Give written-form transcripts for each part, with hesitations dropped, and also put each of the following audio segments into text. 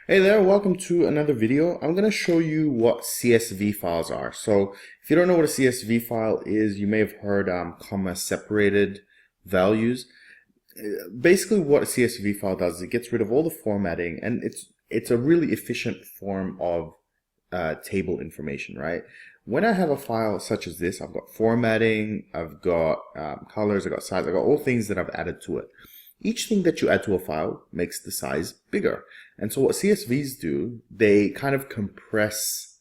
Hey there, welcome to another video. I'm going to show you what CSV files are. So if you don't know what a CSV file is, you may have heard comma separated values. Basically what a CSV file does is it gets rid of all the formatting, and it's a really efficient form of table information, right? When I have a file such as this, I've got formatting, I've got colors, I've got size, I've got all things that I've added to it. Each thing that you add to a file makes the size bigger. And so what CSVs do, they kind of compress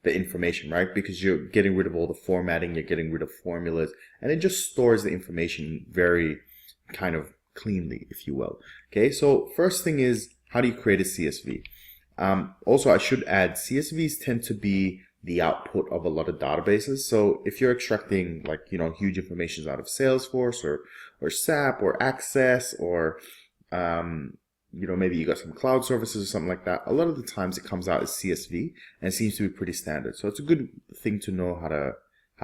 the information, right? Because you're getting rid of all the formatting, you're getting rid of formulas, and it just stores the information very kind of cleanly, if you will. Okay, so first thing is, how do you create a CSV? Also, I should add, CSVs tend to be the output of a lot of databases. So if you're extracting huge information out of Salesforce or SAP or Access or maybe you got some cloud services or something like that, a lot of the times it comes out as CSV and it seems to be pretty standard. So it's a good thing to know how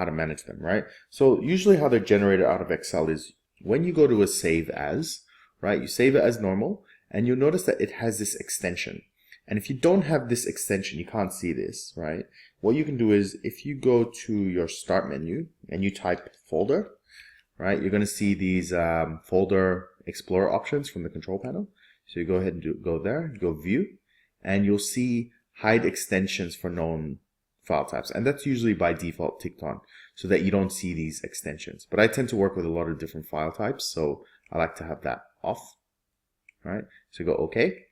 to manage them, right? So usually how they're generated out of Excel is when you go to a save as, right? You save it as normal and you'll notice that it has this extension. And if you don't have this extension, you can't see this, right? What you can do is if you go to your start menu and you type folder, right, you're going to see these folder explorer options from the control panel. So you go ahead and go there, go view, and you'll see hide extensions for known file types. And that's usually by default ticked on so that you don't see these extensions. But I tend to work with a lot of different file types, so I like to have that off, right? So go OK.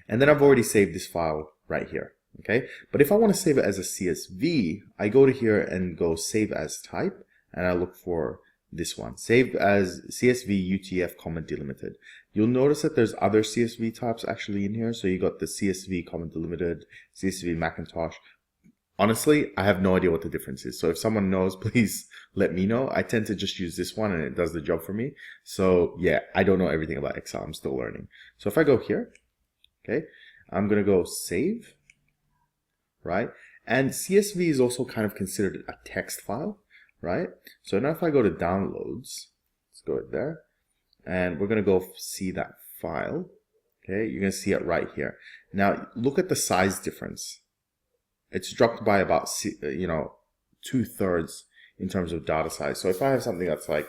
And then I've already saved this file right here, okay? But if I want to save it as a CSV, I go to here and go save as type, and I look for this one, saved as CSV UTF comma delimited. You'll notice that there's other CSV types actually in here. So you got the CSV comma delimited, CSV Macintosh. Honestly, I have no idea what the difference is. So if someone knows, please let me know. I tend to just use this one and it does the job for me. So yeah, I don't know everything about Excel. I'm still learning. So if I go here, okay, I'm going to go save, right? And CSV is also kind of considered a text file, right? So now if I go to downloads, let's go there, and we're going to go see that file, okay? You're going to see it right here. Now look at the size difference. It's dropped by about, 2/3 in terms of data size. So if I have something that's like,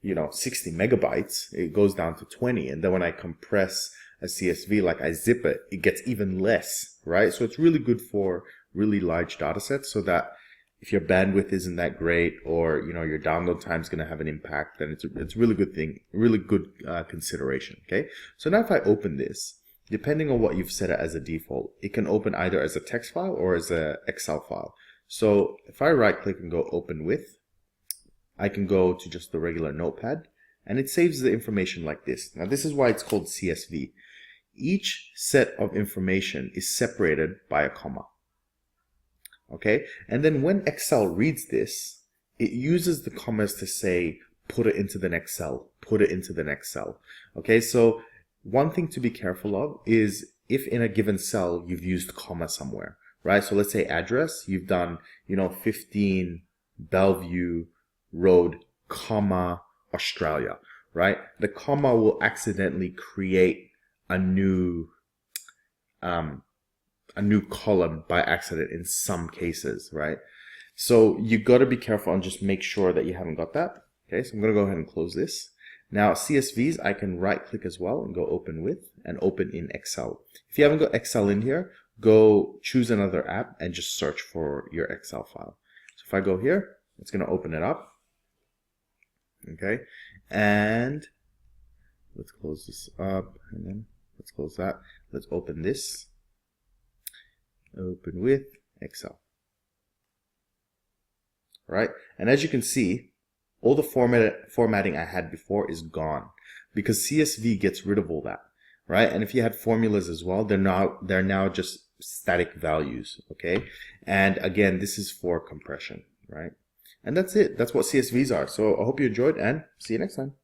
60 megabytes, it goes down to 20. And then when I compress a CSV, like I zip it, it gets even less, right? So it's really good for really large data sets, so that if your bandwidth isn't that great or your download time is going to have an impact, then it's a really good thing, really good consideration. Okay, so now if I open this, depending on what you've set it as a default, it can open either as a text file or as a Excel file. So if I right click and go open with, I can go to just the regular notepad and it saves the information like this. Now this is why it's called CSV. Each set of information is separated by a comma. Okay, and then when Excel reads this, it uses the commas to say, put it into the next cell, put it into the next cell. Okay, so one thing to be careful of is if in a given cell you've used comma somewhere, right? So let's say address, you've done, 15 Bellevue Road, comma, Australia, right? The comma will accidentally create a new column by accident in some cases, right? So you got to be careful and just make sure that you haven't got that. Okay, so I'm going to go ahead and close this. Now CSVs, I can right click as well and go open with and open in Excel. If you haven't got Excel in here, go choose another app and just search for your Excel file. So if I go here, it's going to open it up. Okay, and let's close this up, and then let's close that. Let's open this. Open with Excel. Right, and as you can see, all the formatting I had before is gone because CSV gets rid of all that, right? And if you had formulas as well, they're now just static values, okay? And again, this is for compression, right? And that's it. That's what CSVs are. So I hope you enjoyed and see you next time.